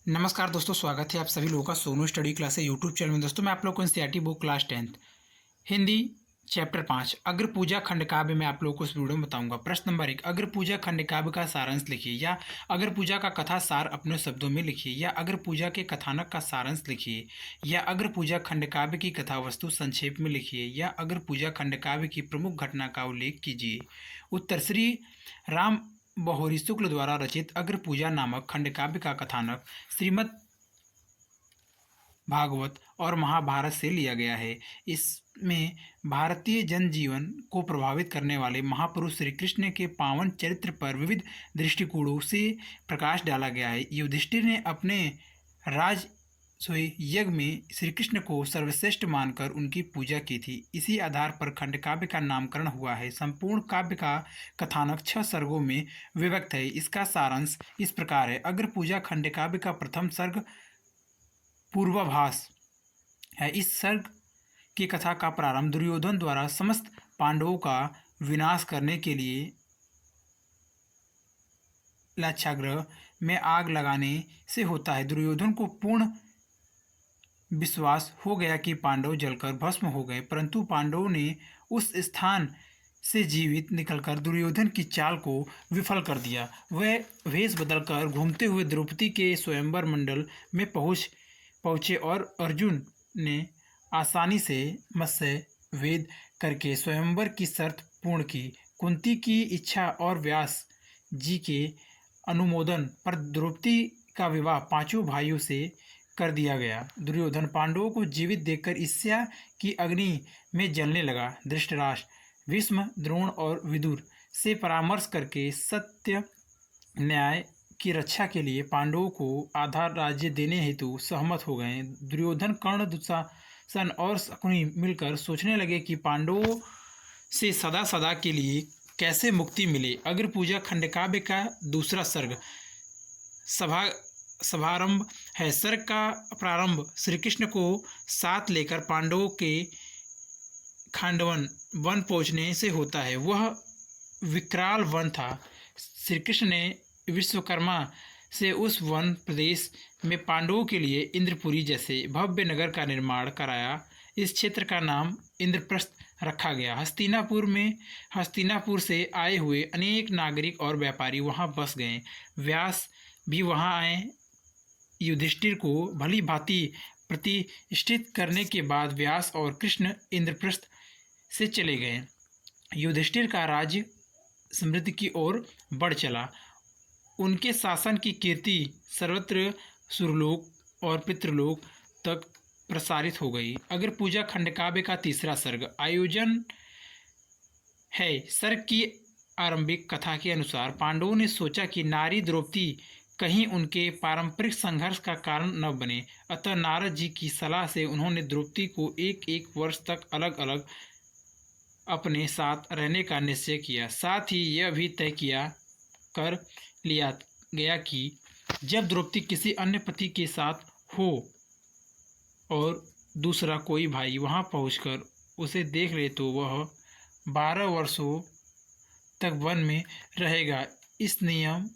नमस्कार दोस्तों, स्वागत है आप सभी लोगों का सोनू स्टडी क्लास है यूट्यूब चैनल में। दोस्तों मैं आप लोगों को NCERT book class 10th Hindi chapter 5 अग्र पूजा खंड काव्य में आप लोगों को इस वीडियो में बताऊंगा। प्रश्न नंबर 1, अग्र पूजा खंड काव्य का सारांश लिखिए, या अग्र पूजा का कथा सार अपने शब्दों में लिखिए, या अग्र पूजा के कथानक का सारांश लिखिए, या अग्र पूजा खंड काव्य की कथा वस्तु संक्षेप में लिखिए, या अग्र पूजा खंड काव्य की प्रमुख घटना का उल्लेख कीजिए। उत्तर, श्री राम बहोरी शुक्ल द्वारा रचित अग्र पूजा नामक खंड काव्य का कथानक श्रीमद् भागवत और महाभारत से लिया गया है। इसमें भारतीय जनजीवन को प्रभावित करने वाले महापुरुष श्री कृष्ण के पावन चरित्र पर विविध दृष्टिकोणों से प्रकाश डाला गया है। युधिष्ठिर ने अपने राज यज्ञ में श्री कृष्ण को सर्वश्रेष्ठ मानकर उनकी पूजा की थी। इसी आधार पर खंड काव्य का नामकरण हुआ है। संपूर्ण काव्य का कथानक 6 सर्गों में विभक्त है। इसका सारांश इस प्रकार है। अग्र पूजा खंड काव्य का प्रथम सर्ग पूर्वाभास है। इस सर्ग की कथा का प्रारंभ दुर्योधन द्वारा समस्त पांडवों का विनाश करने के लिए लाक्षागृह में आग लगाने से होता है। दुर्योधन को पूर्ण विश्वास हो गया कि पांडव जलकर भस्म हो गए, परंतु पांडवों ने उस स्थान से जीवित निकलकर दुर्योधन की चाल को विफल कर दिया। वह वेश बदलकर घूमते हुए द्रौपदी के स्वयंवर मंडल में पहुँचे और अर्जुन ने आसानी से मत्स्य वेद करके स्वयंवर की शर्त पूर्ण की। कुंती की इच्छा और व्यास जी के अनुमोदन पर द्रौपदी का विवाह 5 भाइयों से कर दिया गया। दुर्योधन पांडवों को जीवित देखकर ईर्ष्या की अग्नि में जलने लगा। धृतराष्ट्र, भीष्म, द्रोण और विदुर से परामर्श करके सत्य न्याय की रक्षा के लिए पांडवों को आधा राज्य देने हेतु सहमत हो गए। दुर्योधन, कर्ण, दुशासन और शकुनी मिलकर सोचने लगे कि पांडवों से सदा सदा के लिए कैसे मुक्ति मिले। अग्र पूजा खंड काव्य का दूसरा सर्ग सभारंभ है। सर्ग का प्रारंभ श्री कृष्ण को साथ लेकर पांडवों के खांडवन वन पहुंचने से होता है। वह विकराल वन था। श्री कृष्ण ने विश्वकर्मा से उस वन प्रदेश में पांडवों के लिए इंद्रपुरी जैसे भव्य नगर का निर्माण कराया। इस क्षेत्र का नाम इंद्रप्रस्थ रखा गया। हस्तिनापुर से आए हुए अनेक नागरिक और व्यापारी वहां बस गए। व्यास भी वहां आए। युधिष्ठिर को भली भांति प्रतिष्ठित करने के बाद व्यास और कृष्ण इंद्रप्रस्थ से चले गए। युधिष्ठिर का राज्य समृद्धि की ओर बढ़ चला। उनके शासन की कीर्ति सर्वत्र सुरलोक और पितृलोक तक प्रसारित हो गई। अग्र पूजा खंड काव्य का तीसरा सर्ग आयोजन है। सर्ग की आरंभिक कथा के अनुसार पांडवों ने सोचा कि नारी द्रौपदी कहीं उनके पारंपरिक संघर्ष का कारण न बने, अतः नारद जी की सलाह से उन्होंने द्रौपदी को एक वर्ष तक अलग अलग अपने साथ रहने का निश्चय किया। साथ ही यह भी तय कर लिया गया कि जब द्रौपदी किसी अन्य पति के साथ हो और दूसरा कोई भाई वहां पहुंचकर उसे देख ले तो वह 12 वर्षों तक वन में रहेगा। इस नियम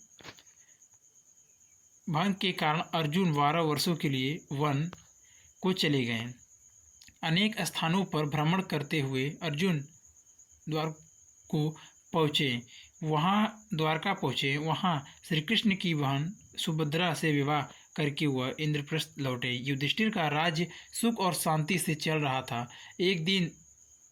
भंग के कारण अर्जुन 12 वर्षों के लिए वन को चले गए। अनेक स्थानों पर भ्रमण करते हुए अर्जुन द्वारका पहुँचे। वहाँ श्री कृष्ण की बहन सुभद्रा से विवाह करके वह इंद्रप्रस्थ लौटे। युधिष्ठिर का राज्य सुख और शांति से चल रहा था। एक दिन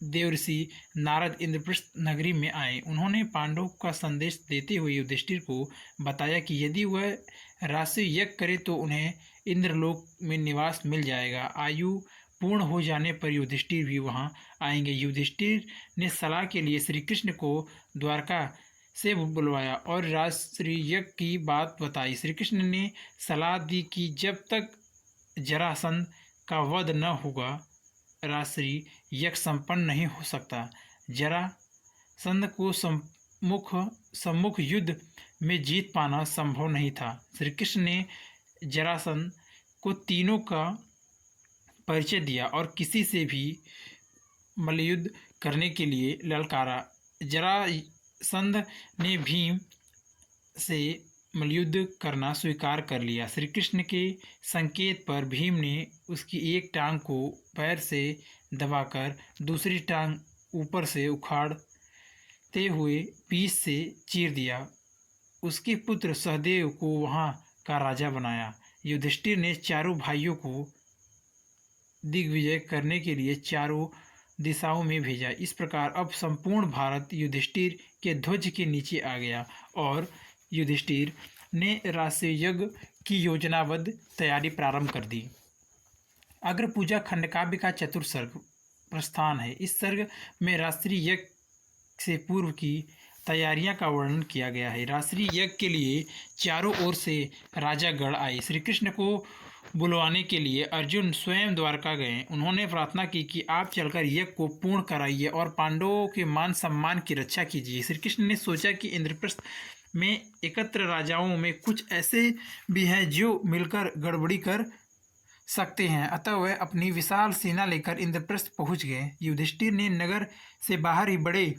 देवर्षि नारद इंद्रप्रस्थ नगरी में आए। उन्होंने पांडवों का संदेश देते हुए युधिष्ठिर को बताया कि यदि वह राशि यज्ञ करे तो उन्हें इंद्रलोक में निवास मिल जाएगा। आयु पूर्ण हो जाने पर युधिष्ठिर भी वहां आएंगे। युधिष्ठिर ने सलाह के लिए श्री कृष्ण को द्वारका से बुलवाया और राजश्री यज्ञ की बात बताई। श्री कृष्ण ने सलाह दी कि जब तक जरासंध का वध न होगा राजश्री यज्ञ संपन्न नहीं हो सकता। जरासंध को सम्मुख युद्ध में जीत पाना संभव नहीं था। श्री कृष्ण ने जरासंध को तीनों का परिचय दिया और किसी से भी मल्लयुद्ध करने के लिए ललकारा। जरासंध ने भीम से मल्लयुद्ध करना स्वीकार कर लिया। श्री कृष्ण के संकेत पर भीम ने उसकी एक टांग को पैर से दबाकर दूसरी टांग ऊपर से उखाड़ते हुए बीच से चीर दिया। उसके पुत्र सहदेव को वहां का राजा बनाया। युधिष्ठिर ने चारों भाइयों को दिग्विजय करने के लिए चारों दिशाओं में भेजा। इस प्रकार अब संपूर्ण भारत युधिष्ठिर के ध्वज के नीचे आ गया और युधिष्ठिर ने राष्ट्रीय यज्ञ की योजनाबद्ध तैयारी प्रारंभ कर दी। अग्र पूजा खंडकाव्य का चतुर्थ सर्ग प्रस्थान है। इस सर्ग में राष्ट्रीय यज्ञ से पूर्व की तैयारियां का वर्णन किया गया है। राष्ट्रीय यज्ञ के लिए चारों ओर से राजागण आए। श्री कृष्ण को बुलवाने के लिए अर्जुन स्वयं द्वारका गए। उन्होंने प्रार्थना की कि आप चलकर यज्ञ को पूर्ण कराइए और पांडवों के मान सम्मान की रक्षा कीजिए। श्री कृष्ण ने सोचा कि इंद्रप्रस्थ में एकत्र राजाओं में कुछ ऐसे भी हैं जो मिलकर गड़बड़ी कर सकते हैं, अतः वह अपनी विशाल सेना लेकर इंद्रप्रस्थ पहुंच गए। युधिष्ठिर ने नगर से बाहर ही बड़े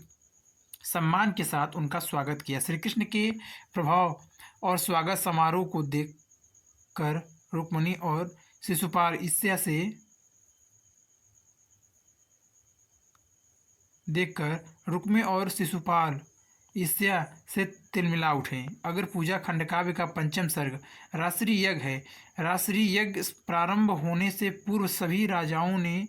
सम्मान के साथ उनका स्वागत किया। श्री कृष्ण के प्रभाव और स्वागत समारोह को देखकर रुक्मिणी और शिशुपाल ईर्ष्या से तिलमिला उठे। अगर पूजा खंडकाव्य का पंचम सर्ग राष्ट्रीय यज्ञ है। राष्ट्रीय यज्ञ प्रारंभ होने से पूर्व सभी राजाओं ने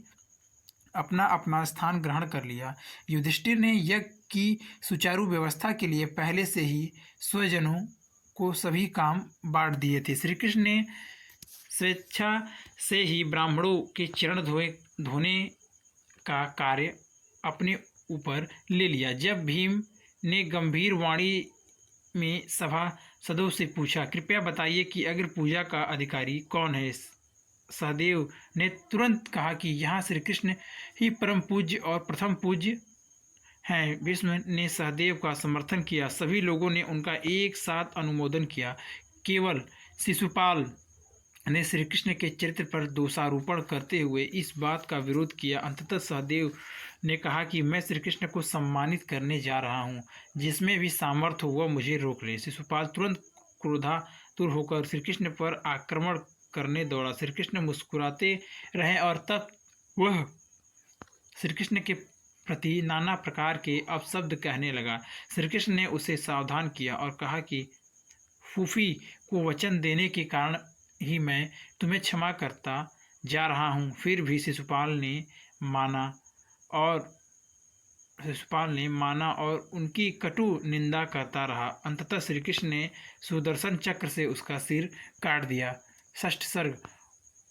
अपना अपना स्थान ग्रहण कर लिया। युधिष्ठिर ने यज्ञ की सुचारू व्यवस्था के लिए पहले से ही स्वजनों को सभी काम बांट दिए थे। श्री कृष्ण ने स्वेच्छा से ही ब्राह्मणों के चरण धोने का कार्य अपने ऊपर ले लिया। जब भीम ने गंभीर वाणी में सभासदों से पूछा, कृपया बताइए कि अग्र पूजा का अधिकारी कौन है, सहदेव ने तुरंत कहा कि यहाँ श्री कृष्ण ही परम पूज्य और प्रथम पूज्य हैं। भीष्म ने सहदेव का समर्थन किया। सभी लोगों ने उनका एक साथ अनुमोदन किया। केवल शिशुपाल ने श्री कृष्ण के चरित्र पर दोषारोपण करते हुए इस बात का विरोध किया। अंततः सहदेव ने कहा कि मैं श्री कृष्ण को सम्मानित करने जा रहा हूँ, जिसमें भी सामर्थ्य हुआ मुझे रोक ले। शिशुपाल तुरंत क्रोधातुर होकर श्री कृष्ण पर आक्रमण करने दौड़ा। श्री कृष्ण मुस्कुराते रहे और तब वह श्री कृष्ण के प्रति नाना प्रकार के अपशब्द कहने लगा। श्री कृष्ण ने उसे सावधान किया और कहा कि फूफी को वचन देने के कारण ही मैं तुम्हें क्षमा करता जा रहा हूँ। फिर भी शिशुपाल ने माना और उनकी कटु निंदा करता रहा। अंततः श्री कृष्ण ने सुदर्शन चक्र से उसका सिर काट दिया। षष्ठ सर्ग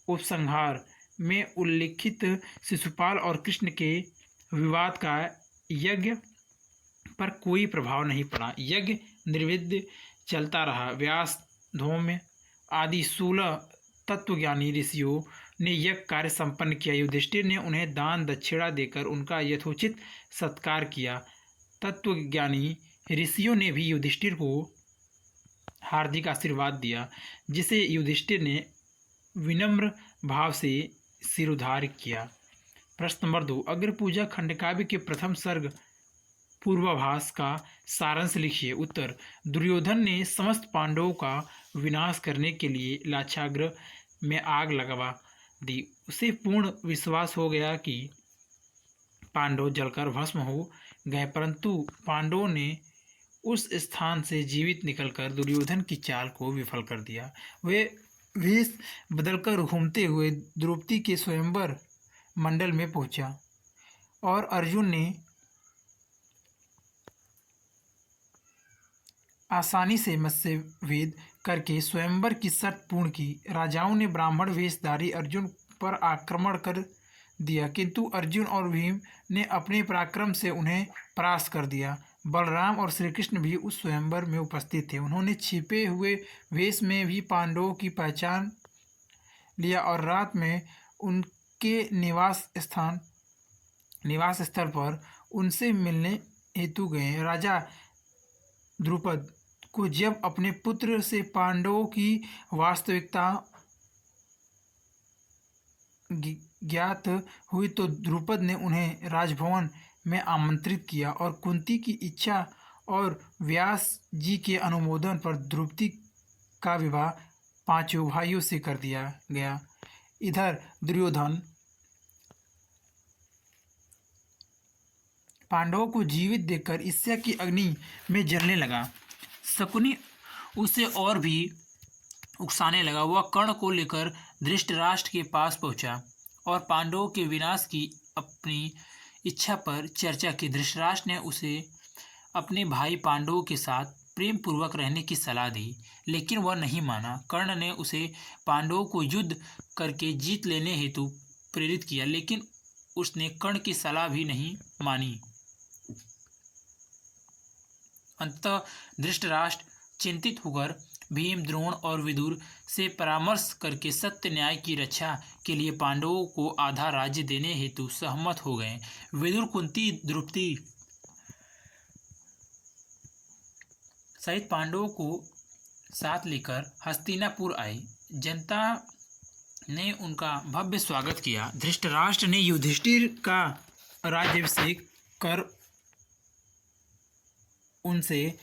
उपसंहार में उल्लिखित शिशुपाल और कृष्ण के विवाद का यज्ञ पर कोई प्रभाव नहीं पड़ा। यज्ञ निर्विघ्न चलता रहा। व्यास, धौम्य आदि 16 तत्वज्ञानी ऋषियों ने यज्ञ कार्य संपन्न किया। युधिष्ठिर ने उन्हें दान दक्षिणा देकर उनका यथोचित सत्कार किया। तत्वज्ञानी ऋषियों ने भी युधिष्ठिर को हार्दिक आशीर्वाद दिया, जिसे युधिष्ठिर ने विनम्र भाव से सिरोधार्य किया। प्रश्न नंबर 2, अग्र पूजा खंडकाव्य के प्रथम सर्ग पूर्वाभास का सारांश लिखिए। उत्तर, दुर्योधन ने समस्त पांडवों का विनाश करने के लिए लाक्षागृह में आग लगवा दी। उसे पूर्ण विश्वास हो गया कि पांडव जलकर भस्म हो गए, परंतु पांडवों ने उस स्थान से जीवित निकलकर दुर्योधन की चाल को विफल कर दिया। वे वेश बदलकर घूमते हुए द्रौपदी के स्वयंवर मंडल में पहुंचा और अर्जुन ने आसानी से मत्स्य वेद करके स्वयंवर की शर्त पूर्ण की। राजाओं ने ब्राह्मण वेशधारी अर्जुन पर आक्रमण कर दिया, किंतु अर्जुन और भीम ने अपने पराक्रम से उन्हें परास्त कर दिया। बलराम और श्री कृष्ण भी उस स्वयंवर में उपस्थित थे। उन्होंने छिपे हुए वेश में भी पांडवों की पहचान लिया और रात में उनके निवास स्थल पर उनसे मिलने हेतु गए। राजा द्रुपद को जब अपने पुत्र से पांडवों की वास्तविकता ज्ञात हुई तो द्रुपद ने उन्हें राजभवन में आमंत्रित किया और कुंती की इच्छा और व्यास जी के अनुमोदन पर द्रौपदी का विवाह पांचों भाइयों से कर दिया गया। इधर दुर्योधन पांडवों को जीवित देखकर ईर्ष्या की अग्नि में जलने लगा। शकुनी उसे और भी उकसाने लगा। वह कर्ण को लेकर धृतराष्ट्र के पास पहुंचा और पांडवों के विनाश की अपनी इच्छा पर चर्चा की। धृतराष्ट्र ने उसे अपने भाई पांडवों के साथ प्रेम पूर्वक रहने की सलाह दी, लेकिन वह नहीं माना। कर्ण ने उसे पांडवों को युद्ध करके जीत लेने हेतु प्रेरित किया, लेकिन उसने कर्ण की सलाह भी नहीं मानी। अंततः धृतराष्ट्र चिंतित होकर भीम, द्रोण और विदुर से परामर्श करके सत्य न्याय की रक्षा के लिए पांडवों को आधा राज्य देने हेतु सहमत हो गए। विदुर कुंती द्रौपदी सहित पांडवों को साथ लेकर हस्तिनापुर आए। जनता ने उनका भव्य स्वागत किया। धृतराष्ट्र ने युधिष्ठिर का राज्याभिषेक कर उनसे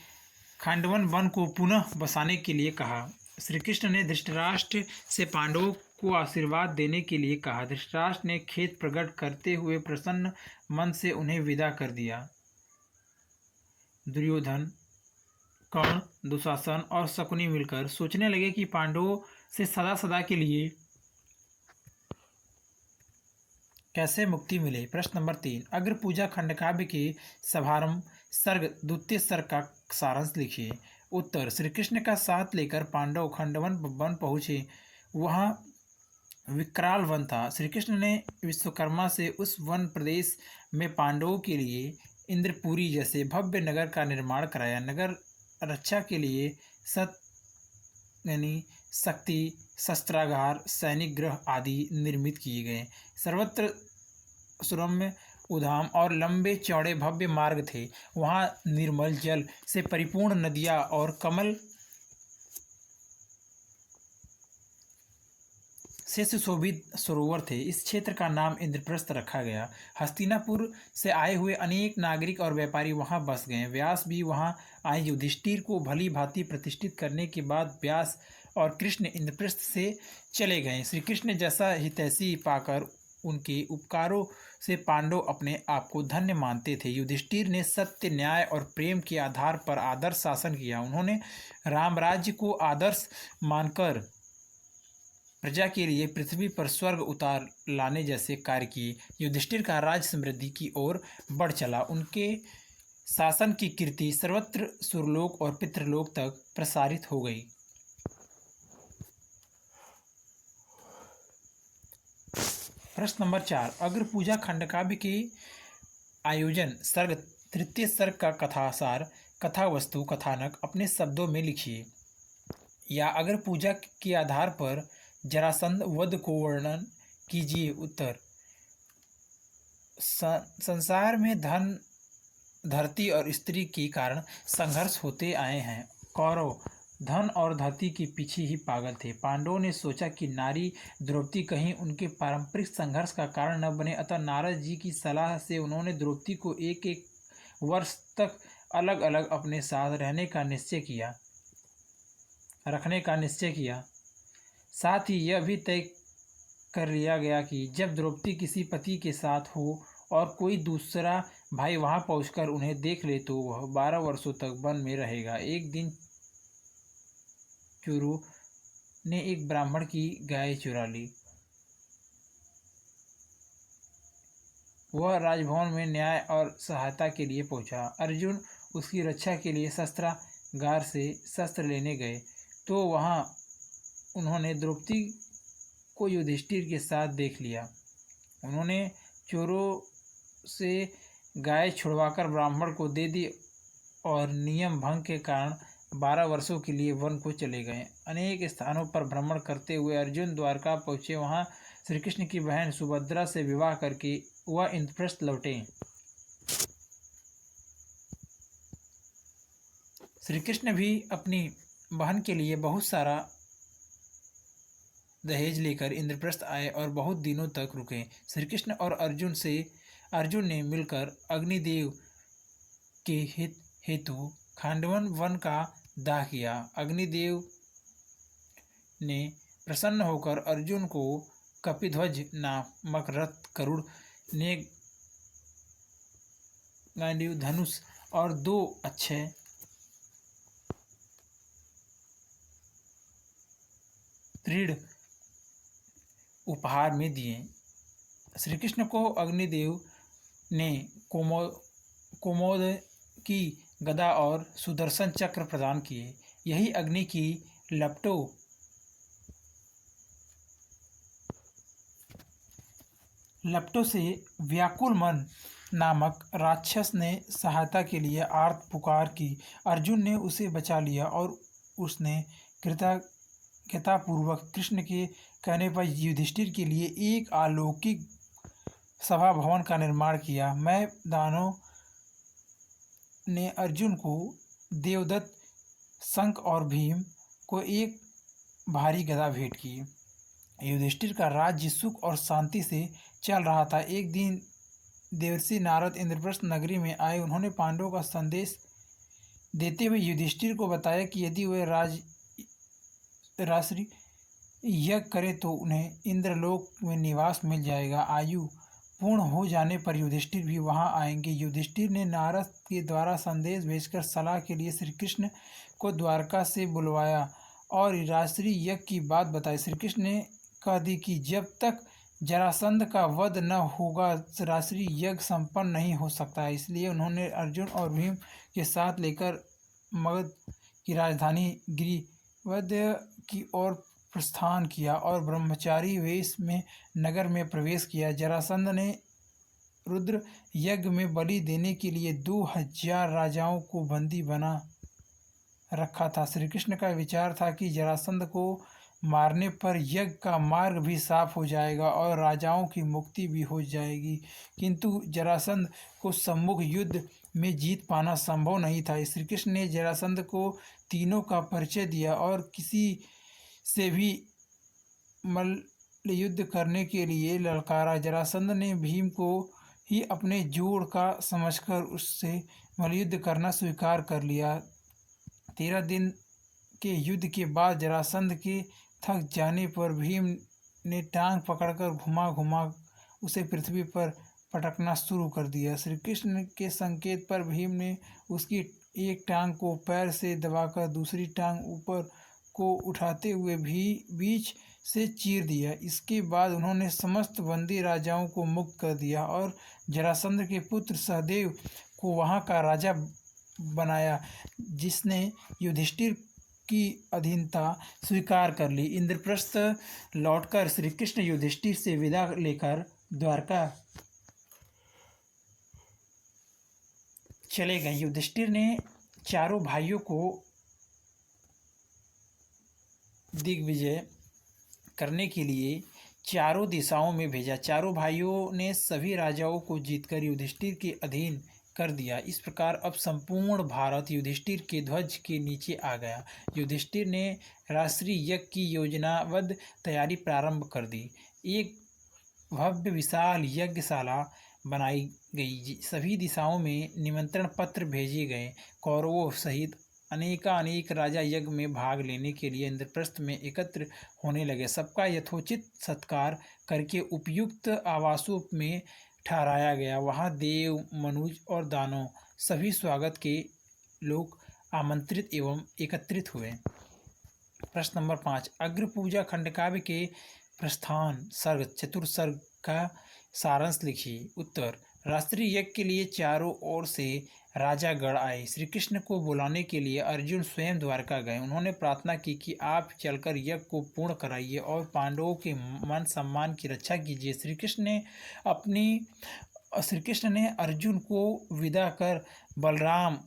खांडवन वन को पुनः बसाने के लिए कहा। श्री कृष्ण ने धृतराष्ट्र से पांडवों को आशीर्वाद देने के लिए कहा। धृतराष्ट्र ने खेद प्रकट करते हुए प्रसन्न मन से उन्हें विदा कर दिया। दुर्योधन, कर्ण, दुशासन और शकुनी मिलकर सोचने लगे कि पांडवों से सदा सदा के लिए कैसे मुक्ति मिले। प्रश्न नंबर 3, अग्र पूजा खंडकाव्य के शुभारंभ सर्ग द्वितीय सर्ग का सारांश लिखिए। उत्तर, श्री कृष्ण का साथ लेकर पांडव खंडवन वन पहुँचे। वहाँ विकराल वन था। श्री कृष्ण ने विश्वकर्मा से उस वन प्रदेश में पांडवों के लिए इंद्रपुरी जैसे भव्य नगर का निर्माण कराया। नगर रक्षा के लिए शक्ति शस्त्रागार, सैनिक गृह आदि निर्मित किए गए। सर्वत्र सुरम्य, उद्दाम और लंबे चौड़े भव्य मार्ग थे। वहाँ निर्मल जल से परिपूर्ण नदियाँ और कमल से सुशोभित सरोवर थे। इस क्षेत्र का नाम इंद्रप्रस्थ रखा गया। हस्तिनापुर से आए हुए अनेक नागरिक और व्यापारी वहां बस गए। व्यास भी वहां आए। युधिष्ठिर को भली भांति प्रतिष्ठित करने के बाद व्यास और कृष्ण इंद्रप्रस्थ से चले गए। श्री कृष्ण जैसा हितैषी पाकर उनके उपकारों से पांडव अपने आप को धन्य मानते थे। युधिष्ठिर ने सत्य, न्याय और प्रेम के आधार पर आदर्श शासन किया। उन्होंने रामराज्य को आदर्श मानकर प्रजा के लिए पृथ्वी पर स्वर्ग उतार लाने जैसे कार्य किए। युधिष्ठिर का राज समृद्धि की ओर बढ़ चला। उनके शासन की कीर्ति सर्वत्र सुरलोक और पितृलोक तक प्रसारित हो गई। प्रश्न नंबर 4, अग्र पूजा खंडकाव्य के आयोजन सर्ग तृतीय सर्ग का कथासार, कथा वस्तु, कथानक अपने शब्दों में लिखिए। या अग्र पूजा के आधार पर जरासंध वध को वर्णन कीजिए। उत्तर, संसार में धन, धरती और स्त्री के कारण संघर्ष होते आए हैं। कौरव धन और धरती के पीछे ही पागल थे। पांडवों ने सोचा कि नारी द्रौपदी कहीं उनके पारंपरिक संघर्ष का कारण न बने, अतः नारद जी की सलाह से उन्होंने द्रौपदी को एक एक वर्ष तक अलग अलग अपने साथ रखने का निश्चय किया। साथ ही यह भी तय कर लिया गया कि जब द्रौपदी किसी पति के साथ हो और कोई दूसरा भाई वहां पहुंचकर उन्हें देख ले तो वह 12 वर्षों तक वन में रहेगा। एक दिन चोरों ने एक ब्राह्मण की गाय चुरा ली। वह राजभवन में न्याय और सहायता के लिए पहुंचा। अर्जुन उसकी रक्षा के लिए शस्त्रागार से शस्त्र लेने गए तो वहां उन्होंने द्रौपदी को युधिष्ठिर के साथ देख लिया। उन्होंने चोरों से गाय छुड़वाकर ब्राह्मण को दे दी और नियम भंग के कारण 12 वर्षों के लिए वन को चले गए। अनेक स्थानों पर भ्रमण करते हुए अर्जुन द्वारका पहुँचे। वहाँ श्री कृष्ण की बहन सुभद्रा से विवाह करके वह इंद्रप्रस्थ लौटे। श्री कृष्ण भी अपनी बहन के लिए बहुत सारा दहेज लेकर इंद्रप्रस्थ आए और बहुत दिनों तक रुके। श्री कृष्ण और अर्जुन ने मिलकर अग्निदेव के हित हेतु खांडवन वन का दाह किया। अग्निदेव ने प्रसन्न होकर अर्जुन को कपिध्वज नामक रथ, गरुड़ ने गांडीव धनुष और 2 अक्षय दृढ़ उपहार में दिए। श्री कृष्ण को अग्निदेव ने कोमोद की गदा और सुदर्शन चक्र प्रदान किए। यही अग्नि की लपटों से व्याकुल मन नामक राक्षस ने सहायता के लिए आर्त पुकार की। अर्जुन ने उसे बचा लिया और उसने कृतज्ञतापूर्वक कृष्ण के कहने पर युधिष्ठिर के लिए एक अलौकिक सभा भवन का निर्माण किया। मैं दानव ने अर्जुन को देवदत्त, शंख और भीम को एक भारी गदा भेंट की। युधिष्ठिर का राज्य सुख और शांति से चल रहा था। एक दिन देवर्षि नारद इंद्रप्रस्थ नगरी में आए। उन्होंने पांडवों का संदेश देते हुए युधिष्ठिर को बताया कि यदि वे राजर्षि यज्ञ करें तो उन्हें इंद्रलोक में निवास मिल जाएगा। आयु पूर्ण हो जाने पर युधिष्ठिर भी वहां आएंगे। युधिष्ठिर ने नारद के द्वारा संदेश भेजकर सलाह के लिए श्री कृष्ण को द्वारका से बुलवाया और राजर्षि यज्ञ की बात बताई। श्री कृष्ण ने कह दी कि जब तक जरासंध का वध न होगा राजर्षि यज्ञ संपन्न नहीं हो सकता। इसलिए उन्होंने अर्जुन और भीम के साथ लेकर मगध की राजधानी गिरिवध की ओर प्रस्थान किया और ब्रह्मचारी वेश में नगर में प्रवेश किया। जरासंध ने रुद्र यज्ञ में बलि देने के लिए 2000 राजाओं को बंदी बना रखा था। श्री कृष्ण का विचार था कि जरासंध को मारने पर यज्ञ का मार्ग भी साफ हो जाएगा और राजाओं की मुक्ति भी हो जाएगी, किंतु जरासंध को सम्मुख युद्ध में जीत पाना संभव नहीं था। श्री कृष्ण ने जरासंध को तीनों का परिचय दिया और किसी से भी मल्लयुद्ध करने के लिए ललकारा। जरासंध ने भीम को ही अपने जोड़ का समझकर उससे मल्लयुद्ध करना स्वीकार कर लिया। 13 दिन के युद्ध के बाद जरासंध के थक जाने पर भीम ने टांग पकड़कर घुमा घुमा उसे पृथ्वी पर पटकना शुरू कर दिया। श्री कृष्ण के संकेत पर भीम ने उसकी एक टांग को पैर से दबाकर दूसरी टांग ऊपर को उठाते हुए भी बीच से चीर दिया। इसके बाद उन्होंने समस्त बंदी राजाओं को मुक्त कर दिया और जरासंध के पुत्र सहदेव को वहां का राजा बनाया, जिसने युधिष्ठिर की अधीनता स्वीकार कर ली। इंद्रप्रस्थ लौटकर श्री कृष्ण युधिष्ठिर से विदा लेकर द्वारका चले गए। युधिष्ठिर ने चारों भाइयों को दिग्विजय करने के लिए चारों दिशाओं में भेजा। चारों भाइयों ने सभी राजाओं को जीतकर युधिष्ठिर के अधीन कर दिया। इस प्रकार अब संपूर्ण भारत युधिष्ठिर के ध्वज के नीचे आ गया। युधिष्ठिर ने राजर्षि यज्ञ की योजनाबद्ध तैयारी प्रारंभ कर दी। एक भव्य विशाल यज्ञशाला बनाई गई। सभी दिशाओं में निमंत्रण पत्र भेजे गए। कौरवों सहित अनेक राजा यज्ञ में भाग लेने के लिए इंद्रप्रस्थ में एकत्र होने लगे। सबका यथोचित सत्कार करके उपयुक्त आवासों में ठहराया गया। वहाँ देव, मनुज और दानव सभी स्वागत के लोग आमंत्रित एवं एकत्रित हुए। प्रश्न नंबर 5, अग्र पूजा खंडकाव्य के प्रस्थान सर्ग चतुर्सर्ग का सारांश लिखिए। उत्तर, रात्रि यज्ञ के लिए चारों ओर से राजागण आए। श्री कृष्ण को बुलाने के लिए अर्जुन स्वयं द्वारका गए। उन्होंने प्रार्थना की कि आप चलकर यज्ञ को पूर्ण कराइए और पांडवों के मान सम्मान की रक्षा कीजिए। श्री कृष्ण ने अर्जुन को विदा कर बलराम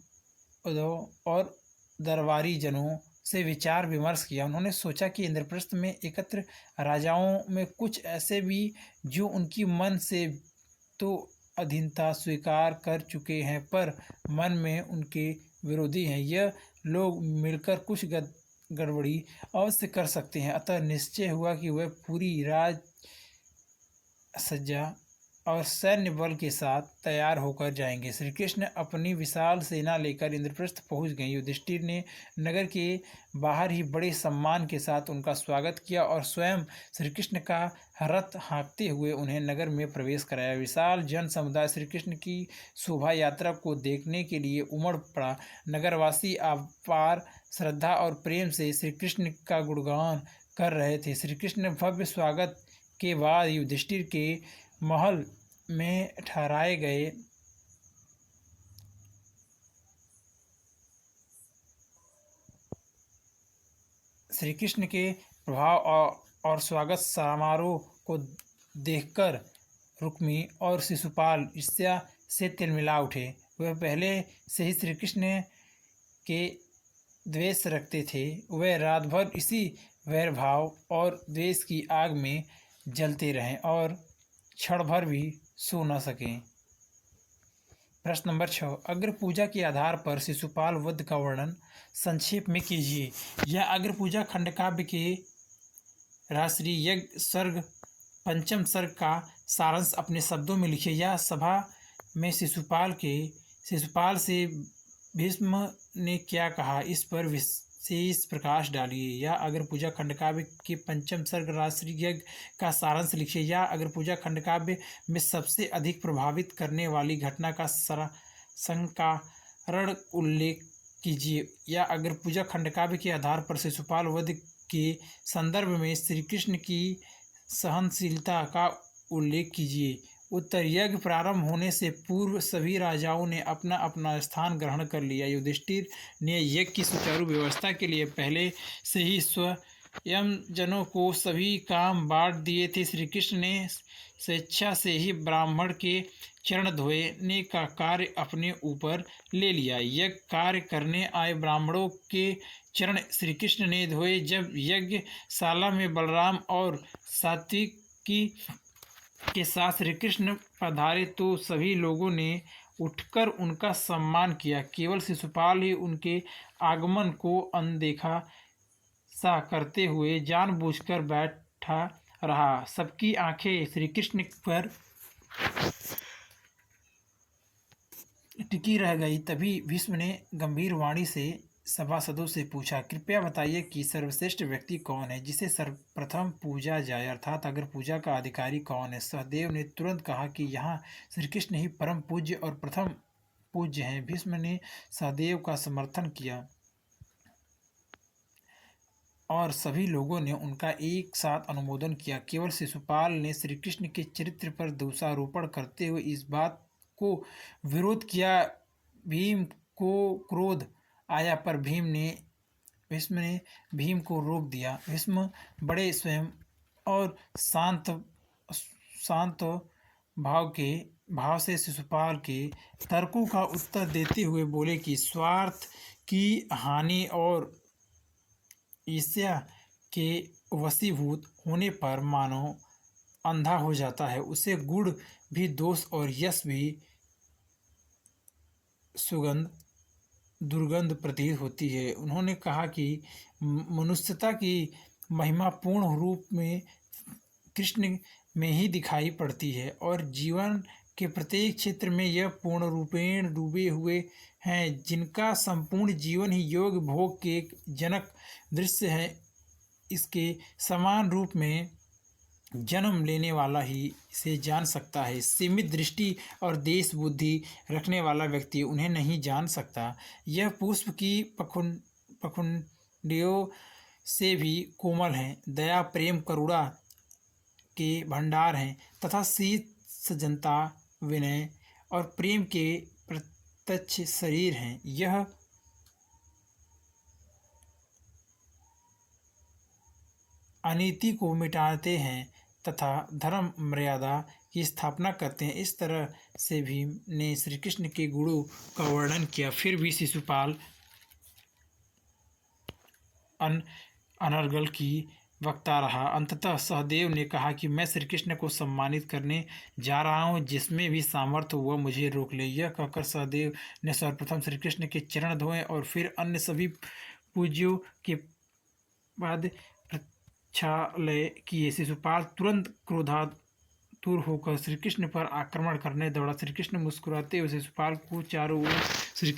और दरबारी जनों से विचार विमर्श किया। उन्होंने सोचा कि इंद्रप्रस्थ में एकत्र राजाओं में कुछ ऐसे भी जो उनकी मन से तो अधीनता स्वीकार कर चुके हैं पर मन में उनके विरोधी हैं। यह लोग मिलकर कुछ गड़बड़ी अवश्य कर सकते हैं। अतः निश्चय हुआ कि वह पूरी राज सज्जा और सैन्य बल के साथ तैयार होकर जाएंगे। श्री कृष्ण अपनी विशाल सेना लेकर इंद्रप्रस्थ पहुंच गए। युधिष्ठिर ने नगर के बाहर ही बड़े सम्मान के साथ उनका स्वागत किया और स्वयं श्री कृष्ण का रथ हाँकते हुए उन्हें नगर में प्रवेश कराया। विशाल जन समुदाय श्री कृष्ण की शोभा यात्रा को देखने के लिए उमड़ पड़ा। नगरवासी अपार श्रद्धा और प्रेम से श्री कृष्ण का गुणगान कर रहे थे। श्री कृष्ण भव्य स्वागत के बाद युधिष्ठिर के महल में ठहराए गए। श्री कृष्ण के प्रभाव और स्वागत समारोह को देखकर रुक्मी और शिशुपाल ईर्ष्या से तिलमिला उठे। वह पहले से ही श्री कृष्ण के द्वेष रखते थे। वह रात भर इसी वैरभाव और द्वेष की आग में जलते रहें और क्षण भर भी सो न सकें। प्रश्न नंबर 6, अग्र पूजा के आधार पर शिशुपाल वध का वर्णन संक्षेप में कीजिए। यह अग्र पूजा खंडकाव्य के राजश्री यज्ञ सर्ग पंचम सर्ग का सारांश अपने शब्दों में लिखिए। यह सभा में शिशुपाल से भीष्म ने क्या कहा, इस पर विशेष प्रकाश डालिए। यह अग्र पूजा खंडकाव्य के पंचम सर्ग राजश्री यज्ञ का सारांश लिखिए। यह अग्र पूजा खंडकाव्य में सबसे अधिक प्रभावित करने वाली घटना का संकारण उल्लेख कीजिए। यह अग्र पूजा खंडकाव्य के आधार पर शिशुपाल वध के संदर्भ में श्री कृष्ण की सहनशीलता का उल्लेख कीजिए। उत्तर, यज्ञ प्रारंभ होने से पूर्व सभी राजाओं ने अपना अपना स्थान ग्रहण कर लिया। युधिष्ठिर ने यज्ञ की सुचारू व्यवस्था के लिए पहले से ही स्वयंजनों को सभी काम बांट दिए थे। श्री कृष्ण ने स्वेच्छा से ही ब्राह्मण के चरण धोने का कार्य अपने ऊपर ले लिया। यज्ञ कार्य करने आए ब्राह्मणों के चरण श्री कृष्ण ने धोए। जब यज्ञशाला में बलराम और सात्विकी के साथ श्री कृष्ण पधारे तो सभी लोगों ने उठकर उनका सम्मान किया। केवल शिशुपाल ही उनके आगमन को अनदेखा सा करते हुए जानबूझकर बैठा रहा। सबकी आंखें श्री कृष्ण पर टिकी रह गई। तभी भीष्म ने गंभीर वाणी से सभासदों से पूछा, कृपया बताइए कि सर्वश्रेष्ठ व्यक्ति कौन है जिसे सर्वप्रथम पूजा जाए, अर्थात अगर पूजा का अधिकारी कौन है। सहदेव ने तुरंत कहा कि यहाँ श्री कृष्ण ही परम पूज्य और प्रथम पूज्य हैं। भीष्म ने सहदेव का समर्थन किया और सभी लोगों ने उनका एक साथ अनुमोदन किया। केवल शिशुपाल ने श्री कृष्ण के चरित्र पर दोषारोपण करते हुए इस बात को विरोध किया। भीम को क्रोध आया पर भीष्म ने भीम को रोक दिया। भीष्म बड़े स्वयं और शांत भाव से शिशुपाल के तर्कों का उत्तर देते हुए बोले कि स्वार्थ की हानि और ईर्ष्या के वशीभूत होने पर मानव अंधा हो जाता है। उसे गुण भी दोष और यश भी दुर्गंध प्रतीत होती है। उन्होंने कहा कि मनुष्यता की महिमा पूर्ण रूप में कृष्ण में ही दिखाई पड़ती है और जीवन के प्रत्येक क्षेत्र में यह पूर्ण रूपेण डूबे हुए हैं, जिनका संपूर्ण जीवन ही योग भोग के जनक दृश्य है। इसके समान रूप में जन्म लेने वाला ही इसे जान सकता है। सीमित दृष्टि और देश बुद्धि रखने वाला व्यक्ति उन्हें नहीं जान सकता। यह पुष्प की पखुंडियों से भी कोमल हैं, दया प्रेम करुणा के भंडार हैं तथा शीत सजनता विनय और प्रेम के प्रत्यक्ष शरीर हैं। यह अनीति को मिटाते हैं तथा धर्म मर्यादा की स्थापना करते हैं। इस तरह से भीम ने श्री कृष्ण के गुणों का वर्णन किया। फिर भी शिशुपाल अनर्गल की वक्ता रहा। अंततः सहदेव ने कहा कि मैं श्री कृष्ण को सम्मानित करने जा रहा हूँ, जिसमें भी सामर्थ्य हुआ मुझे रोक ले। यह कहकर सहदेव ने सर्वप्रथम श्री कृष्ण के चरण धोए और फिर अन्य सभी पूज्यों के बाद प्रक्षालय किए। शिशुपाल आतुर होकर श्री कृष्ण पर आक्रमण करने दौड़ा। श्री कृष्ण मुस्कुराते हुए शिशुपाल को चारों ओर श्री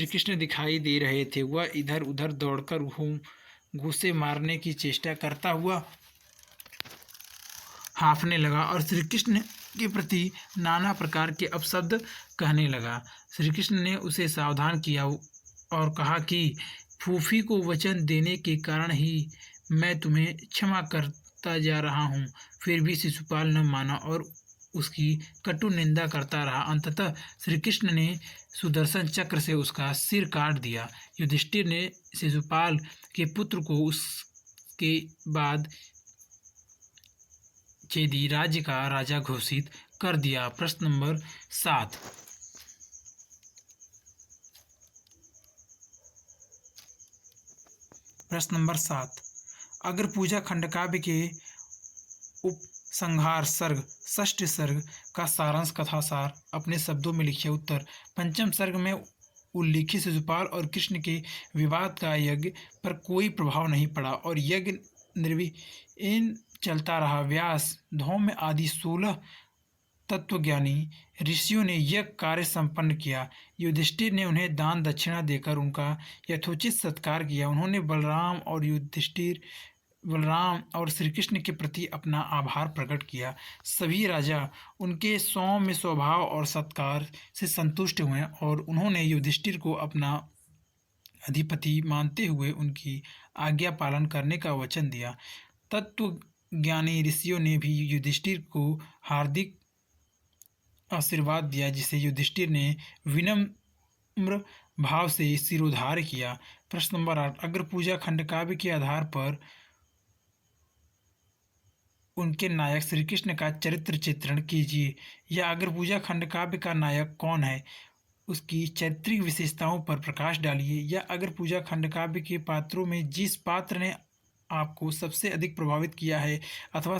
कृष्ण दिखाई दे रहे थे। वह इधर उधर दौड़कर घूंसे मारने की चेष्टा करता हुआ हाँफने लगा और श्री कृष्ण के प्रति नाना प्रकार के अपशब्द कहने लगा। श्री कृष्ण ने उसे सावधान किया और कहा कि फूफी को वचन देने के कारण ही मैं तुम्हें क्षमा करता जा रहा हूँ। फिर भी शिशुपाल न माना और उसकी कटु निंदा करता रहा। अंततः श्री कृष्ण ने सुदर्शन चक्र से उसका सिर काट दिया। युधिष्ठिर ने शिशुपाल के पुत्र को उसके बाद चेदी राज्य का राजा घोषित कर दिया। प्रश्न नंबर 7। प्रश्न नंबर 7। अग्र पूजा खंड काव्य के उपसंहार सर्ग षष्ठ सर्ग का सारांश कथासार अपने शब्दों में लिखिए। उत्तर। पंचम सर्ग में उल्लिखित शिशुपाल और कृष्ण के विवाद का यज्ञ पर कोई प्रभाव नहीं पड़ा और यज्ञ निर्विघ्न चलता रहा। व्यास, धौम्य आदि 16 तत्वज्ञानी ऋषियों ने यह कार्य संपन्न किया। युधिष्ठिर ने उन्हें दान दक्षिणा देकर उनका यथोचित सत्कार किया। उन्होंने बलराम और श्री कृष्ण के प्रति अपना आभार प्रकट किया। सभी राजा उनके सौम्य स्वभाव और सत्कार से संतुष्ट हुए और उन्होंने युधिष्ठिर को अपना अधिपति मानते हुए उनकी आज्ञा पालन करने का वचन दिया। तत्वज्ञानी ऋषियों ने भी युधिष्ठिर को हार्दिक आशीर्वाद दिया, जिसे युधिष्ठिर ने विनम्र भाव से सिरोधार्य किया। प्रश्न नंबर 8। अग्र पूजा खंड काव्य के आधार पर उनके नायक श्री कृष्ण का चरित्र चित्रण कीजिए। यह अग्र पूजा खंड काव्य का नायक कौन है, उसकी चारित्रिक विशेषताओं पर प्रकाश डालिए। या अग्र पूजा खंड काव्य के पात्रों में जिस पात्र ने आपको सबसे अधिक प्रभावित किया है अथवा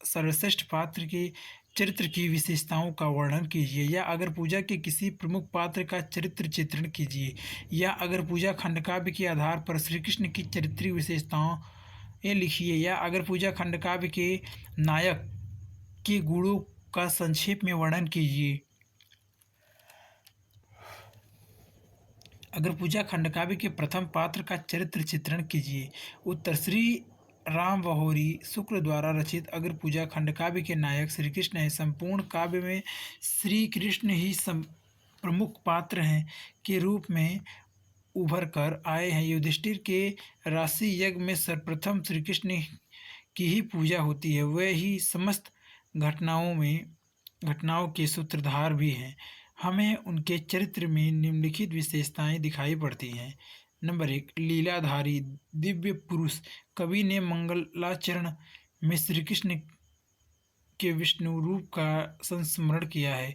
सर्वश्रेष्ठ पात्र के चरित्र की विशेषताओं का वर्णन कीजिए। या अगर पूजा के किसी प्रमुख पात्र का चरित्र चित्रण कीजिए। या अगर पूजा खंड काव्य के आधार पर श्री कृष्ण की चरित्रीय विशेषताओं लिखिए। या अगर पूजा खंड काव्य के नायक के गुणों का संक्षेप में वर्णन कीजिए। अगर पूजा खंड काव्य के प्रथम पात्र का चरित्र चित्रण कीजिए। उत्तर। श्री राम बहोरी शुक्ल द्वारा रचित अग्र पूजा खंड काव्य के नायक श्री कृष्ण है। संपूर्ण काव्य में श्री कृष्ण ही प्रमुख पात्र हैं के रूप में उभर कर आए हैं। युधिष्ठिर के राशि यज्ञ में सर्वप्रथम श्री कृष्ण की ही पूजा होती है। वे ही समस्त घटनाओं के सूत्रधार भी हैं। हमें उनके चरित्र में निम्नलिखित विशेषताएं दिखाई पड़ती हैं। नंबर 1। लीलाधारी दिव्य पुरुष। कवि ने मंगलाचरण में श्री कृष्ण के विष्णु रूप का संस्मरण किया है।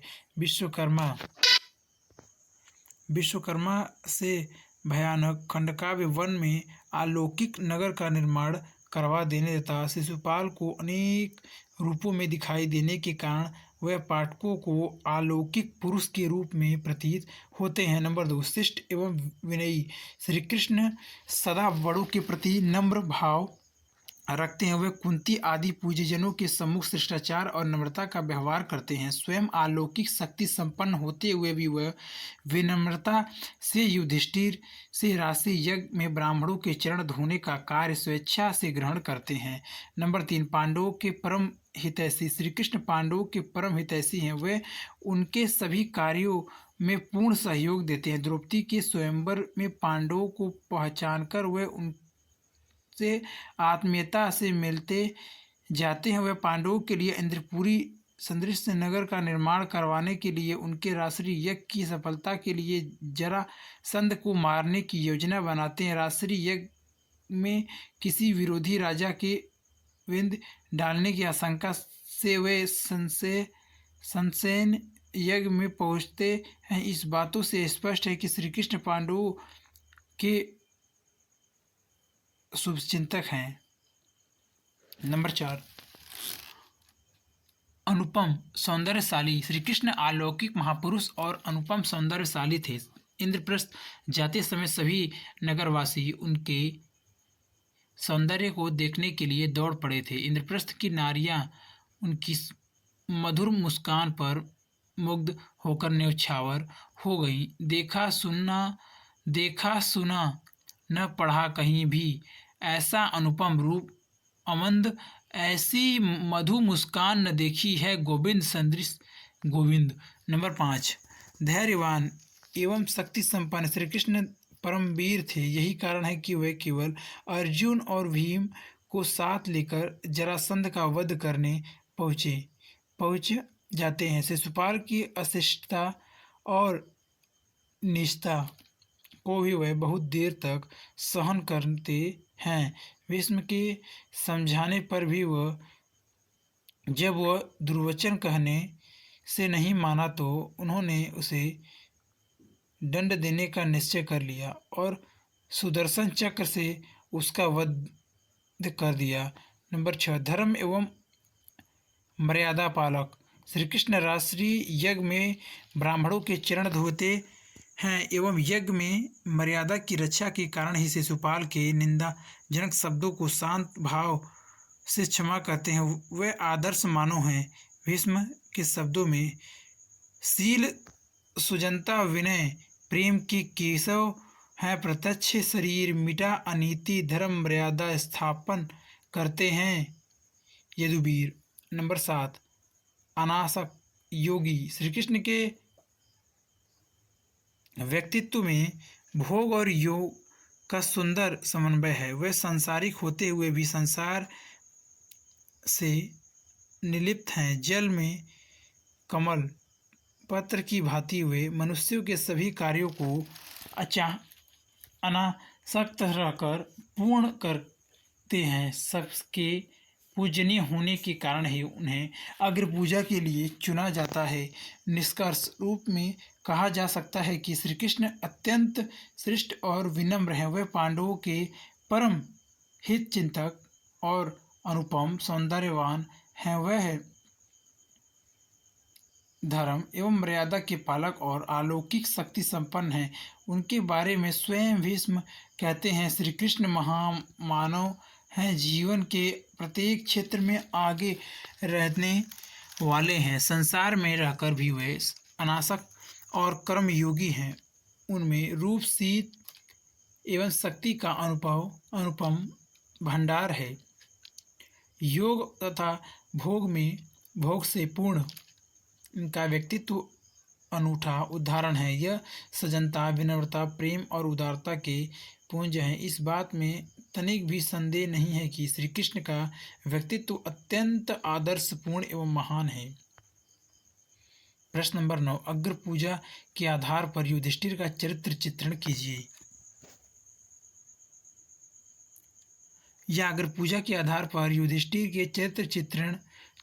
विश्वकर्मा से भयानक खंडकाव्य वन में अलौकिक नगर का निर्माण करवा देने तथा शिशुपाल को अनेक रूपों में दिखाई देने के कारण वह पाठकों को अलौकिक पुरुष के रूप में प्रतीत होते हैं। नंबर 2। शिष्ट एवं विनयी। श्री कृष्ण सदा बड़ों के प्रति नम्र भाव रखते हैं। वे कुंती आदि पूज्यजनों के सम्मुख शिष्टाचार और नम्रता का व्यवहार करते हैं। स्वयं अलौकिक शक्ति संपन्न होते हुए भी वह विनम्रता से युधिष्ठिर से राशि यज्ञ में ब्राह्मणों के चरण धोने का कार्य स्वेच्छा से ग्रहण करते हैं। नंबर 3। पांडवों के परम हितैषी। श्री कृष्ण पांडवों के परम हितैषी हैं। वे उनके सभी कार्यों में पूर्ण सहयोग देते हैं। द्रौपदी के स्वयंवर में पांडवों को पहचानकर वे से आत्मीयता से मिलते जाते हैं। वह पांडवों के लिए इंद्रपुरी सदृश नगर का निर्माण करवाने के लिए उनके राष्ट्रीय यज्ञ की सफलता के लिए जरासंध को मारने की योजना बनाते हैं। राष्ट्रीय यज्ञ में किसी विरोधी राजा के विंध डालने की आशंका से वे संशयन यज्ञ में पहुंचते हैं। इस बातों से स्पष्ट है कि श्री कृष्ण पांडवों के शुभचिंतक हैं। नंबर 4। अनुपम सौंदर्यशाली। श्री कृष्ण अलौकिक महापुरुष और अनुपम सौंदर्यशाली थे। इंद्रप्रस्थ जाते समय सभी नगरवासी उनके सौंदर्य को देखने के लिए दौड़ पड़े थे। इंद्रप्रस्थ की नारियां उनकी मधुर मुस्कान पर मुग्ध होकर न्यौछावर हो गई। देखा सुना न पढ़ा कहीं भी ऐसा अनुपम रूप अमंद, ऐसी मधु मुस्कान न देखी है गोविंद सदृश गोविंद। नंबर 5, धैर्यवान एवं शक्ति संपन्न श्री कृष्ण परम वीर थे। यही कारण है कि वे केवल अर्जुन और भीम को साथ लेकर जरासंध का वध करने पहुँच जाते हैं। शिशुपाल की अशिष्टता और निष्ठा को भी वह बहुत देर तक सहन करते हैं। भीष्म के समझाने पर भी जब वह दुर्वचन कहने से नहीं माना तो उन्होंने उसे दंड देने का निश्चय कर लिया और सुदर्शन चक्र से उसका वध कर दिया। नंबर 6, धर्म एवं मर्यादा पालक श्री कृष्ण राष्ट्रीय यज्ञ में ब्राह्मणों के चरण धोते हैं एवं यज्ञ में मर्यादा की रक्षा के कारण ही शिशुपाल के निंदाजनक शब्दों को शांत भाव से क्षमा करते हैं। वे आदर्श मानव हैं। भीष्म के शब्दों में शील, सुजनता, विनय, प्रेम की केशव है। प्रत्यक्ष शरीर मिटा अनीति, धर्म मर्यादा स्थापन करते हैं यदुवीर। नंबर 7, अनासक योगी श्री कृष्ण के व्यक्तित्व में भोग और योग का सुंदर समन्वय है। वे सांसारिक होते हुए भी संसार से निर्लिप्त हैं। जल में कमल पत्र की भांति हुए मनुष्यों के सभी कार्यों को अनासक्त रहकर पूर्ण करते हैं। सबके पूजनीय होने के कारण ही उन्हें अग्र पूजा के लिए चुना जाता है। निष्कर्ष रूप में कहा जा सकता है कि श्री कृष्ण अत्यंत श्रेष्ठ और विनम्र हैं। वे पांडवों के परम हित चिंतक और अनुपम सौंदर्यवान हैं। वह धर्म एवं मर्यादा के पालक और अलौकिक शक्ति संपन्न हैं। उनके बारे में स्वयं भीष्म कहते हैं, श्री कृष्ण महामानव हैं, जीवन के प्रत्येक क्षेत्र में आगे रहने वाले हैं। संसार में रहकर भी वे अनासक और कर्मयोगी हैं। उनमें रूप, शीत एवं शक्ति का अनुपम भंडार है। योग तथा भोग से पूर्ण इनका व्यक्तित्व अनूठा उदाहरण है। यह सजनता, विनम्रता, प्रेम और उदारता के पुंज हैं। इस बात में तनिक भी संदेह नहीं है कि श्री कृष्ण का व्यक्तित्व अत्यंत आदर्शपूर्ण एवं महान है। प्रश्न नंबर 9, अग्र पूजा के आधार पर युधिष्ठिर का चरित्र चित्रण कीजिए। या अग्र पूजा के आधार पर युधिष्ठिर के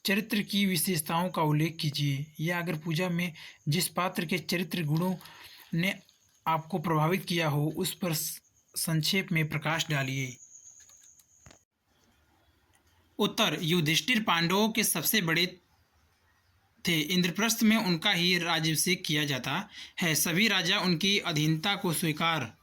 चरित्र की विशेषताओं का उल्लेख कीजिए। या अगर पूजा में जिस पात्र के चरित्र गुणों ने आपको प्रभावित किया हो उस पर संक्षेप में प्रकाश डालिए। उत्तर, युधिष्ठिर पांडवों के सबसे बड़े थे। इंद्रप्रस्थ में उनका ही राज्याभिषेक किया जाता है। सभी राजा उनकी अधीनता को स्वीकार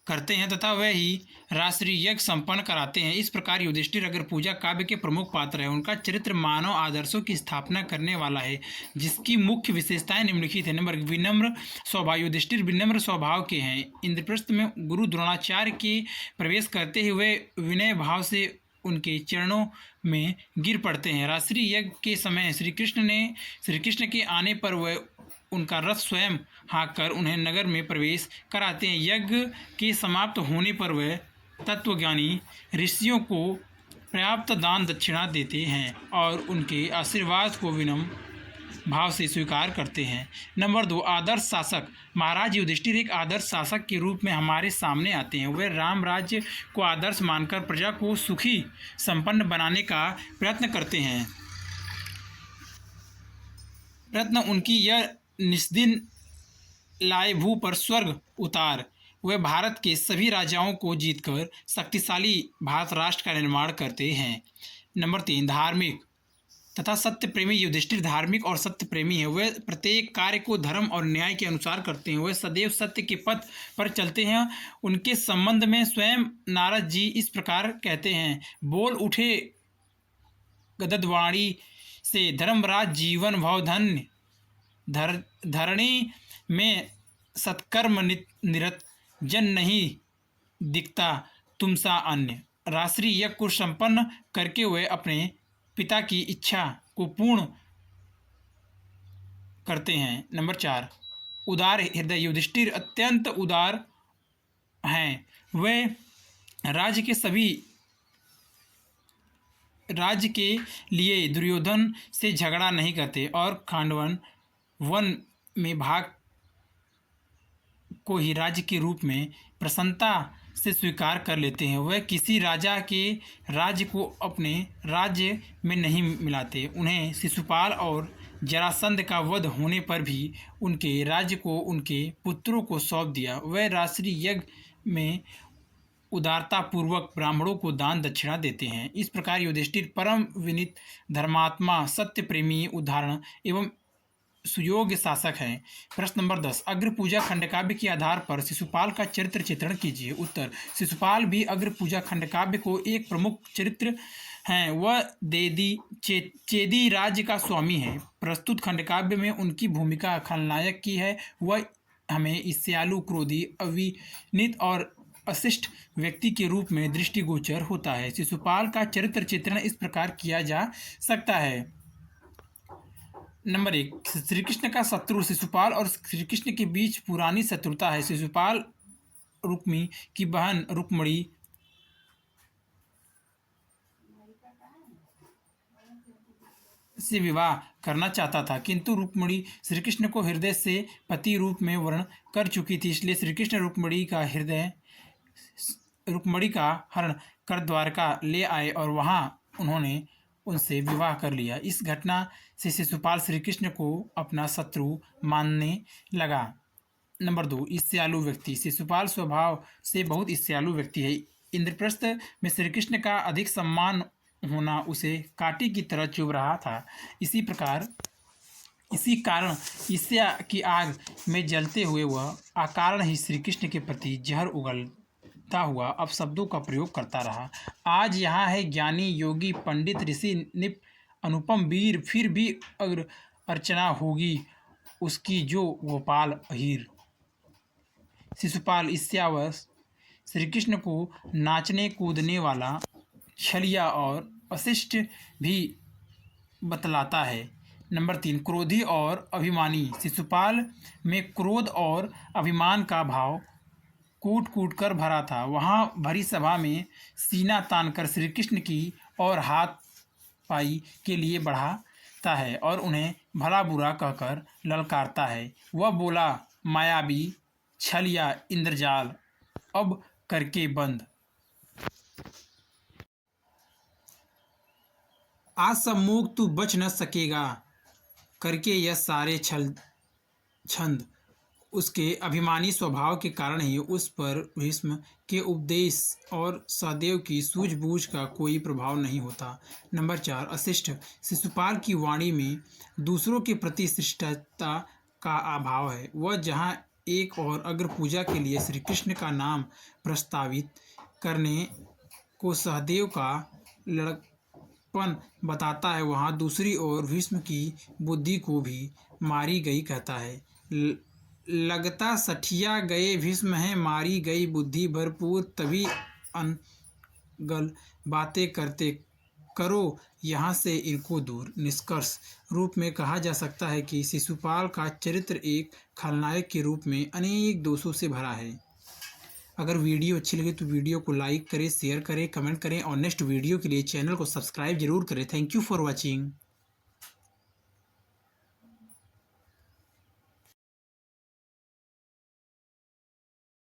करते हैं तथा वह ही राष्ट्रीय यज्ञ संपन्न कराते हैं। इस प्रकार युधिष्ठिर अग्र पूजा काव्य के प्रमुख पात्र है। उनका चरित्र मानव आदर्शों की स्थापना करने वाला है, जिसकी मुख्य विशेषताएं निम्नलिखित है। नंबर, विनम्र स्वभाव। युधिष्ठिर विनम्र स्वभाव के हैं। इंद्रप्रस्थ में गुरु द्रोणाचार्य के प्रवेश करते हुए विनय भाव से उनके चरणों में गिर पड़ते हैं। राष्ट्रीय यज्ञ के समय श्री कृष्ण के आने पर वह उनका रथ स्वयं हाँककर उन्हें नगर में प्रवेश कराते हैं। यज्ञ के समाप्त होने पर वह तत्वज्ञानी ऋषियों को पर्याप्त दान दक्षिणा देते हैं और उनके आशीर्वाद को विनम्र भाव से स्वीकार करते हैं। नंबर 2, आदर्श शासक। महाराज युधिष्ठिर एक आदर्श शासक के रूप में हमारे सामने आते हैं। वे राम राज्य को आदर्श मानकर प्रजा को सुखी संपन्न बनाने का प्रयत्न करते हैं। प्रयत्न उनकी यह निस्दिन लाए भू पर स्वर्ग उतार। वे भारत के सभी राजाओं को जीतकर शक्तिशाली भारत राष्ट्र का निर्माण करते हैं। नंबर 3, धार्मिक तथा सत्य प्रेमी। युधिष्ठिर धार्मिक और सत्य प्रेमी है। वे प्रत्येक कार्य को धर्म और न्याय के अनुसार करते हैं। वे सदैव सत्य के पथ पर चलते हैं। उनके संबंध में स्वयं नारद जी इस प्रकार कहते हैं, बोल उठे गदद्वाणी से धर्मराज जीवन भव धन्य धरणी में सत्कर्म निरत जन नहीं दिखता तुम सा अन्य। राष्ट्रीय यज्ञ को संपन्न करके हुए अपने पिता की इच्छा को पूर्ण करते हैं। नंबर 4, उदार हृदय। युधिष्ठिर अत्यंत उदार हैं। वे राज्य के लिए दुर्योधन से झगड़ा नहीं करते और खांडवन वन में भाग को ही राज्य के रूप में प्रसन्नता से स्वीकार कर लेते हैं। वह किसी राजा के राज्य को अपने राज्य में नहीं मिलाते। उन्हें शिशुपाल और जरासंध का वध होने पर भी उनके राज्य को उनके पुत्रों को सौंप दिया। वह राष्ट्रीय यज्ञ में उदारता पूर्वक ब्राह्मणों को दान दक्षिणा देते हैं। इस प्रकार युधिष्ठिर परम विनीत, धर्मात्मा, सत्य प्रेमी, उदाहरण एवं सुयोग्य शासक हैं। प्रश्न नंबर 10, अग्र पूजा खंडकाव्य के आधार पर शिशुपाल का चरित्र चित्रण कीजिए। उत्तर, शिशुपाल भी अग्र पूजा खंडकाव्य को एक प्रमुख चरित्र हैं। वह चेदी राज्य का स्वामी है। प्रस्तुत खंडकाव्य में उनकी भूमिका खलनायक की है। वह हमें ईर्ष्यालु, क्रोधी, अविनीत और अशिष्ट व्यक्ति के रूप में दृष्टिगोचर होता है। शिशुपाल का चरित्र चित्रण इस प्रकार किया जा सकता है। नंबर 1, श्री कृष्ण का शत्रु। शिशुपाल और श्री कृष्ण के बीच पुरानी शत्रुता है। शिशुपाल रुक्मी की बहन रुक्मणी से विवाह करना चाहता था, किंतु रुक्मणी श्री कृष्ण को हृदय से पति रूप में वर्ण कर चुकी थी। इसलिए श्री कृष्ण रुक्मणी का हरण कर द्वारका ले आए और वहां उन्होंने उनसे विवाह कर लिया। इस घटना से शिशुपाल श्री कृष्ण को अपना शत्रु मानने लगा। नंबर 2, ईर्ष्यालु व्यक्ति। शिशुपाल स्वभाव से बहुत ईर्ष्यालु व्यक्ति है। इंद्रप्रस्थ में श्री कृष्ण का अधिक सम्मान होना उसे कांटे की तरह चुभ रहा था। इसी कारण ईर्ष्या की आग में जलते हुए वह अकारण ही श्री कृष्ण के प्रति जहर उगलता हुआ अपशब्दों का प्रयोग करता रहा। आज यहाँ है ज्ञानी, योगी, पंडित, ऋषि, निप, अनुपम वीर, फिर भी अग्र अर्चना होगी उसकी जो गोपाल अहीर। शिशुपाल ईर्ष्यावश श्री कृष्ण को नाचने कूदने वाला, छलिया और अशिष्ट भी बतलाता है। नंबर 3, क्रोधी और अभिमानी। शिशुपाल में क्रोध और अभिमान का भाव कूट कूट कर भरा था। वहाँ भरी सभा में सीना तानकर श्री कृष्ण की और हाथ पाई के लिए बढ़ाता है और उन्हें भला बुरा कहकर ललकारता है। वह बोला, मायावी, छलिया, इंद्रजाल, अब करके बंद। आज सम्मुख तू बच न सकेगा करके यह सारे छंद उसके अभिमानी स्वभाव के कारण ही उस पर भीष्म के उपदेश और सहदेव की सूझबूझ का कोई प्रभाव नहीं होता। नंबर 4, अशिष्ट। शिशुपाल की वाणी में दूसरों के प्रति शिष्टता का अभाव है। वह जहाँ एक और अग्र पूजा के लिए श्री कृष्ण का नाम प्रस्तावित करने को सहदेव का लड़कपन बताता है, वहाँ दूसरी ओर भीष्म की बुद्धि को भी मारी गई कहता है। लगता सठिया गए भीष्म हैं, मारी गई बुद्धि भरपूर, तभी अनगल बातें करते करो यहाँ से इनको दूर। निष्कर्ष रूप में कहा जा सकता है कि शिशुपाल का चरित्र एक खलनायक के रूप में अनेक दोषों से भरा है। अगर वीडियो अच्छी लगे तो वीडियो को लाइक करें, शेयर करें, कमेंट करें और नेक्स्ट वीडियो के लिए चैनल को सब्सक्राइब जरूर करें। Thank you for watching.